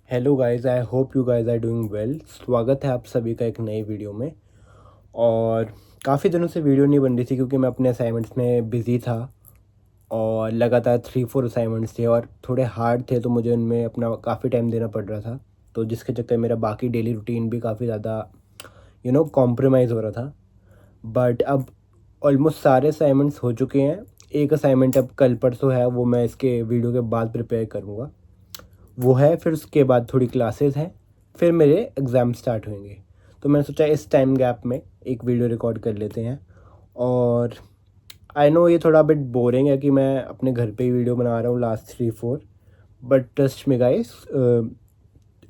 Hello guys, I hope you guys are doing well. स्वागत है आप सभी का एक नई वीडियो में। और काफ़ी दिनों से वीडियो नहीं बन रही थी क्योंकि मैं अपने असाइनमेंट्स में बिज़ी था और लगातार 3-4 असाइनमेंट्स थे और थोड़े हार्ड थे, तो मुझे उनमें अपना काफ़ी टाइम देना पड़ रहा था। तो जिसके चक्कर मेरा बाकी डेली रूटीन भी काफ़ी ज़्यादा कॉम्प्रोमाइज़ हो रहा था। बट अब ऑलमोस्ट सारे असाइनमेंट्स हो चुके हैं। एक असाइनमेंट अब कल परसों है, वो मैं इसके वीडियो के बाद प्रिपेयर करूँगा। वो है, फिर उसके बाद थोड़ी क्लासेस हैं, फिर मेरे एग्ज़ाम स्टार्ट होंगे। तो मैंने सोचा इस टाइम गैप में एक वीडियो रिकॉर्ड कर लेते हैं। और आई नो ये थोड़ा बिट बोरिंग है कि मैं अपने घर पे ही वीडियो बना रहा हूँ last 3-4, but trust me guys,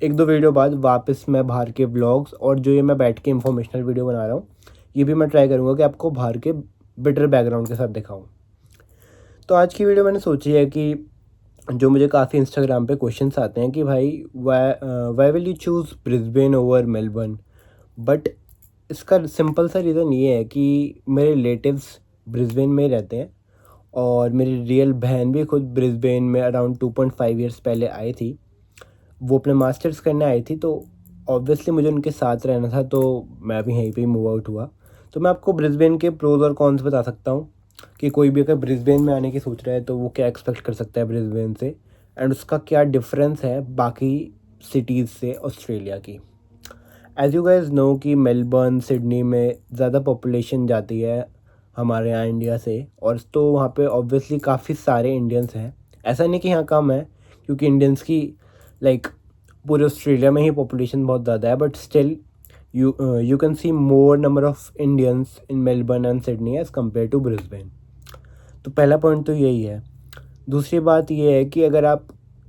एक दो वीडियो बाद वापस मैं बाहर के व्लॉग्स और जो ये मैं बैठ के इंफॉर्मेशनल वीडियो बना रहा हूँ, ये भी मैं ट्राई करूँगा कि आपको बाहर के बेटर बैकग्राउंड के साथ दिखाऊँ। तो आज की वीडियो मैंने सोची है कि जो मुझे काफ़ी इंस्टाग्राम पे क्वेश्चंस आते हैं कि भाई why will you choose Brisbane over Melbourne. But इसका सिंपल सा रीज़न ये है कि मेरे रिलेटिव्स ब्रिस्बेन में ही रहते हैं और मेरी रियल बहन भी खुद ब्रिस्बेन में अराउंड 2.5 ईयर्स पहले आई थी। वो अपने मास्टर्स करने आई थी, तो ऑब्वियसली मुझे उनके साथ रहना था, तो मैं भी यहीं पे ही मूव आउट हुआ। तो मैं आपको ब्रिस्बेन के प्रोज़ और कॉन्स बता सकता हूँ कि कोई भी अगर ब्रिस्बेन में आने की सोच रहा है तो वो क्या एक्सपेक्ट कर सकता है ब्रिस्बेन से, एंड उसका क्या डिफरेंस है बाकी सिटीज़ से ऑस्ट्रेलिया की। एज़ यू गाइस नो कि मेलबर्न सिडनी में ज़्यादा पॉपुलेशन जाती है हमारे यहाँ इंडिया से, और तो वहाँ पे ऑब्वियसली काफ़ी सारे इंडियंस हैं। ऐसा नहीं कि यहाँ कम है, क्योंकि इंडियंस की लाइक पूरे ऑस्ट्रेलिया में ही पॉपुलेशन बहुत ज़्यादा है, but still you can see more number of Indians in Melbourne and Sydney as compare to Brisbane. तो पहला पॉइंट तो यही है। दूसरी बात ये है कि अगर आप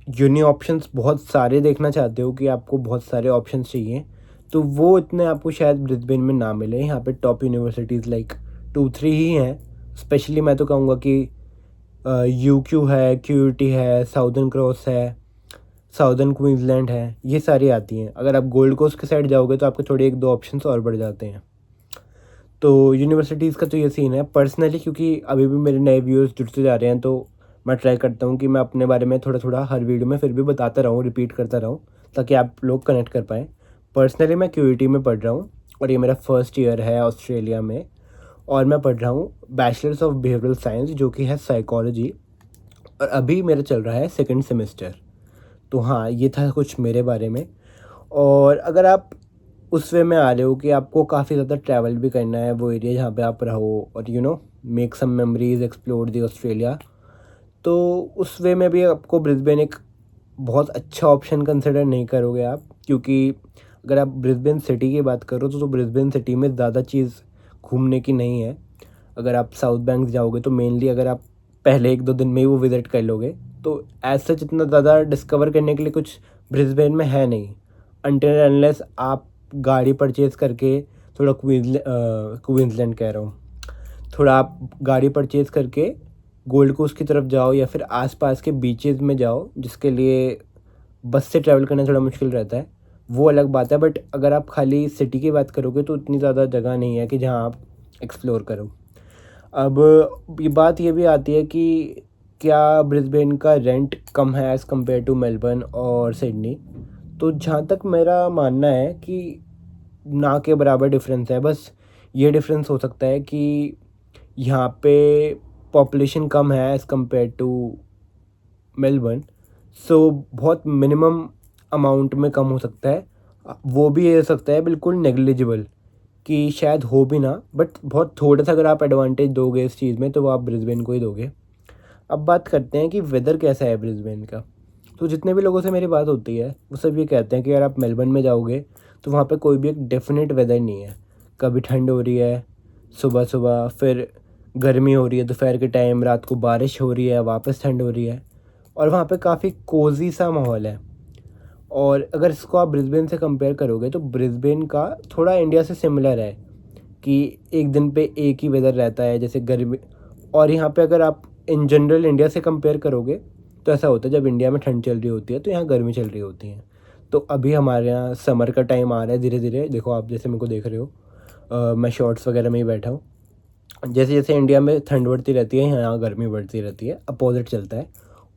यूनी ऑप्शंस बहुत सारे देखना चाहते हो, कि आपको बहुत सारे ऑप्शंस चाहिए, तो वो इतने आपको शायद ब्रिस्बेन में ना मिले। यहाँ पे टॉप यूनिवर्सिटीज़ लाइक 2-3 ही हैं। स्पेशली मैं तो कहूँगा कि UQ है, QUT है, साउदर्न क्रॉस है, साउदर्न क्वींसलैंड है, ये सारी आती हैं। अगर आप गोल्ड कोस्ट के साइड जाओगे तो आपके थोड़े 1-2 ऑप्शंस और बढ़ जाते हैं। तो यूनिवर्सिटीज़ का तो ये सीन है पर्सनली, क्योंकि अभी भी मेरे नए व्यूअर्स जुड़ते जा रहे हैं, तो मैं ट्राई करता हूँ कि मैं अपने बारे में थोड़ा थोड़ा हर वीडियो में फिर भी बताता रहूँ, रिपीट करता रहूँ, ताकि आप लोग कनेक्ट कर पाएँ। पर्सनली मैं QUT में पढ़ रहा हूँ और ये मेरा फर्स्ट ईयर है ऑस्ट्रेलिया में, और मैं पढ़ रहा हूँ बैचलर्स ऑफ बिहेवियरल साइंस, जो कि है साइकोलॉजी, और अभी मेरा चल रहा है सेकेंड सेमेस्टर। तो हाँ, ये था कुछ मेरे बारे में। और अगर आप उस वे में आ रहे हो कि आपको काफ़ी ज़्यादा ट्रैवल भी करना है वो एरिया जहाँ पे आप रहो, और make some memories, explore the Australia, तो उस वे में भी आपको ब्रिस्बेन एक बहुत अच्छा ऑप्शन कंसिडर नहीं करोगे आप, क्योंकि अगर आप ब्रिस्बेन सिटी की बात करो तो ब्रिस्बेन सिटी में ज़्यादा चीज़ घूमने की नहीं है। अगर आप साउथ बैंक जाओगे तो मेनली अगर आप पहले 1-2 दिन में ही वो विज़िट कर लोगे, तो एज सच इतना ज़्यादा डिस्कवर करने के लिए कुछ ब्रिस्बेन में है नहीं, अनटिल अनलेस आप गाड़ी परचेज़ करके थोड़ा क्वींसलैंड कह रहा हूँ, थोड़ा आप गाड़ी परचेज़ करके गोल्ड कोस्ट की तरफ जाओ या फिर आसपास के बीचेज़ में जाओ, जिसके लिए बस से ट्रैवल करना थोड़ा मुश्किल रहता है, वो अलग बात है। बट अगर आप खाली सिटी की बात करोगे तो इतनी ज़्यादा जगह नहीं है कि जहाँ आप एक्सप्लोर करो। अब ये बात ये भी आती है कि क्या ब्रिस्बेन का रेंट कम है एज़ कम्पेयर टू मेलबर्न और सिडनी। तो जहाँ तक मेरा मानना है कि ना के बराबर डिफरेंस है, बस ये डिफरेंस हो सकता है कि यहाँ पे पॉपुलेशन कम है एज़ कम्पेयर टू मेलबर्न, सो बहुत मिनिमम अमाउंट में कम हो सकता है। वो भी ये हो सकता है बिल्कुल नेग्लिजिबल, कि शायद हो भी ना, बट बहुत थोड़ा सा अगर आप एडवांटेज दोगे इस चीज़ में तो वो आप ब्रिस्बेन को ही दोगे। अब बात करते हैं कि वेदर कैसा है ब्रिस्बेन का। तो जितने भी लोगों से मेरी बात होती है वो सब ये कहते हैं कि यार आप मेलबर्न में जाओगे तो वहाँ पे कोई भी एक डेफिनेट वेदर नहीं है। कभी ठंड हो रही है सुबह सुबह, फिर गर्मी हो रही है दोपहर के टाइम, रात को बारिश हो रही है, वापस ठंड हो रही है, और वहाँ पे काफ़ी कोज़ी सा माहौल है। और अगर इसको आप ब्रिस्बेन से कंपेयर करोगे तो ब्रिस्बेन का थोड़ा इंडिया से सिमिलर है, कि एक दिन पे एक ही वेदर रहता है जैसे गर्मी। और यहाँ पे अगर आप इन जनरल इंडिया से कंपेयर करोगे तो ऐसा होता है, जब इंडिया में ठंड चल रही होती है तो यहाँ गर्मी चल रही होती है। तो अभी हमारे यहाँ समर का टाइम आ रहा है धीरे धीरे, देखो आप जैसे मेरे को देख रहे हो, मैं शॉर्ट्स वगैरह में ही बैठा हूँ। जैसे जैसे इंडिया में ठंड बढ़ती रहती है यहाँ गर्मी बढ़ती रहती है, अपोजिट चलता है।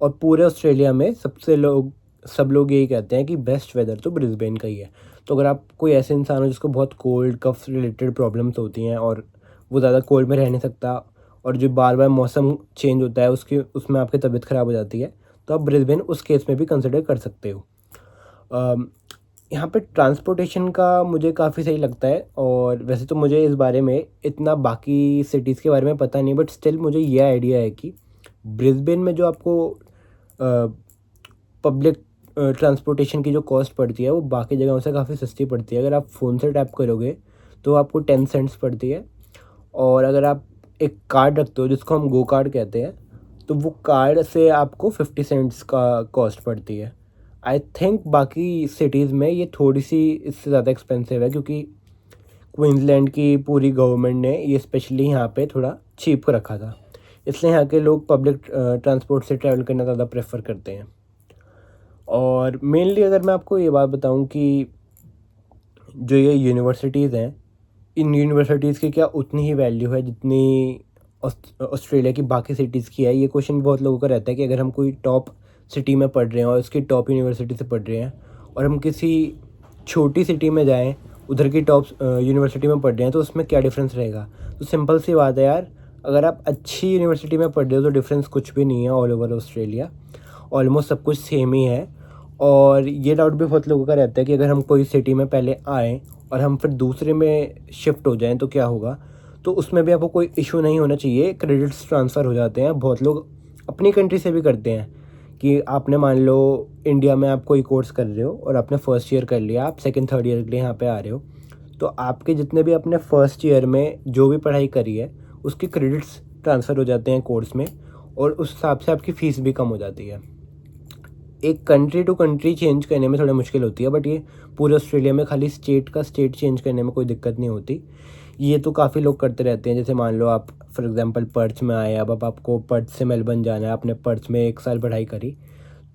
और पूरे ऑस्ट्रेलिया में सबसे लोग सब लोग यही कहते हैं कि बेस्ट वेदर तो ब्रिस्बेन का ही है। तो अगर आप कोई ऐसे इंसान हो जिसको बहुत कोल्ड कफ रिलेटेड प्रॉब्लम्स होती हैं और वो ज़्यादा कोल्ड में रह नहीं सकता, और जो बार बार मौसम चेंज होता है उसमें आपकी तबीयत ख़राब हो जाती है, तो आप ब्रिस्बेन उस केस में भी कंसिडर कर सकते हो। यहाँ पे ट्रांसपोर्टेशन का मुझे काफ़ी सही लगता है, और वैसे तो मुझे इस बारे में इतना बाकी सिटीज़ के बारे में पता नहीं, बट स्टिल मुझे ये आइडिया है कि ब्रिस्बेन में जो आपको पब्लिक ट्रांसपोर्टेशन की जो कॉस्ट पड़ती है वो बाकी जगहों से काफ़ी सस्ती पड़ती है। अगर आप फ़ोन से टैप करोगे तो आपको 10 सेंट्स पड़ती है, और अगर आप एक कार्ड रखते हो जिसको हम गो कार्ड कहते हैं, तो वो कार्ड से आपको 50 सेंट्स का कॉस्ट पड़ती है। आई थिंक बाकी सिटीज़ में ये थोड़ी सी इससे ज़्यादा एक्सपेंसिव है, क्योंकि क्वींसलैंड की पूरी गवर्नमेंट ने ये स्पेशली यहाँ पे थोड़ा चीप रखा था, इसलिए यहाँ के लोग पब्लिक ट्रांसपोर्ट से ट्रैवल करना ज़्यादा प्रेफर करते हैं। और मेनली अगर मैं आपको ये बात बताऊँ कि जो ये यूनिवर्सिटीज़ हैं, इन यूनिवर्सिटीज़ की क्या उतनी ही वैल्यू है जितनी ऑस्ट्रेलिया की बाकी सिटीज़ की है। ये क्वेश्चन बहुत लोगों का रहता है कि अगर हम कोई टॉप सिटी में पढ़ रहे हैं और उसकी टॉप यूनिवर्सिटी से पढ़ रहे हैं, और हम किसी छोटी सिटी में जाएँ, उधर की टॉप यूनिवर्सिटी में पढ़ रहे हैं, तो उसमें क्या डिफरेंस रहेगा। तो सिंपल सी बात है यार, अगर आप अच्छी यूनिवर्सिटी में पढ़ रहे हो तो डिफरेंस कुछ भी नहीं है। ऑल ओवर ऑस्ट्रेलिया ऑलमोस्ट सब कुछ सेम ही है। और ये डाउट भी बहुत लोगों का रहता है कि अगर हम कोई सिटी में पहले आएँ और हम फिर दूसरे में शिफ्ट हो जाएँ तो क्या होगा। तो उसमें भी आपको कोई इशू नहीं होना चाहिए, क्रेडिट्स ट्रांसफ़र हो जाते हैं। बहुत लोग अपनी कंट्री से भी करते हैं कि आपने मान लो इंडिया में आप कोई कोर्स कर रहे हो और आपने फर्स्ट ईयर कर लिया, आप सेकंड थर्ड ईयर के लिए यहाँ पे आ रहे हो, तो आपके जितने भी अपने फर्स्ट ईयर में जो भी पढ़ाई करी है उसके क्रेडिट्स ट्रांसफ़र हो जाते हैं कोर्स में, और उस हिसाब से आपकी फ़ीस भी कम हो जाती है। एक कंट्री टू कंट्री चेंज करने में थोड़ा मुश्किल होती है, बट ये पूरे ऑस्ट्रेलिया में खाली स्टेट का स्टेट चेंज करने में कोई दिक्कत नहीं होती। ये तो काफ़ी लोग करते रहते हैं। जैसे मान लो आप फॉर एग्जांपल पर्थ में आए, अब आपको पर्थ से मेलबर्न जाना है, आपने पर्थ में 1 साल पढ़ाई करी,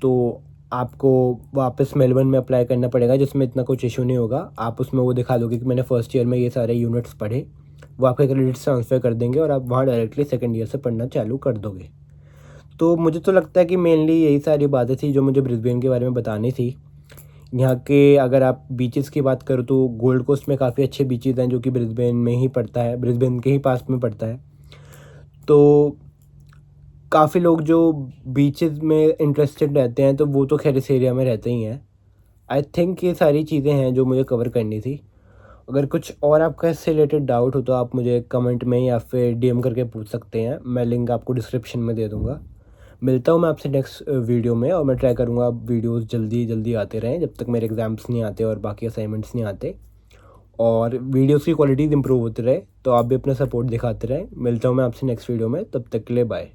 तो आपको वापस मेलबर्न में अप्लाई करना पड़ेगा, जिसमें इतना कुछ इशू नहीं होगा। आप उसमें वो दिखा दोगे कि मैंने फर्स्ट ईयर में ये सारे यूनिट्स पढ़े, वो आपके क्रेडिट्स ट्रांसफ़र कर देंगे और आप वहाँ डायरेक्टली सेकेंड ईयर से पढ़ना चालू कर दोगे। तो मुझे तो लगता है कि मेनली यही सारी बातें थी जो मुझे ब्रिस्बेन के बारे में बतानी थी। यहाँ के अगर आप बीचेस की बात करो तो गोल्ड कोस्ट में काफ़ी अच्छे बीचेस हैं जो कि ब्रिस्बेन में ही पड़ता है, ब्रिस्बेन के ही पास में पड़ता है। तो काफ़ी लोग जो बीचेस में इंटरेस्टेड रहते हैं तो वो तो खैर इस एरिया में रहते ही हैं। आई थिंक ये सारी चीज़ें हैं जो मुझे कवर करनी थी। अगर कुछ और आपका इससे रिलेटेड डाउट हो तो आप मुझे कमेंट में या फिर डीएम करके पूछ सकते हैं। मैं लिंक आपको डिस्क्रिप्शन में दे दूँगा। मिलता हूँ मैं आपसे नेक्स्ट वीडियो में, और मैं ट्राई करूँगा वीडियोस जल्दी जल्दी आते रहें जब तक मेरे एग्ज़ाम्स नहीं आते और बाकी असाइनमेंट्स नहीं आते, और वीडियोस की क्वालिटी इम्प्रूव होती रहे। तो आप भी अपना सपोर्ट दिखाते रहें। मिलता हूँ मैं आपसे नेक्स्ट वीडियो में, तब तक के लिए बाय।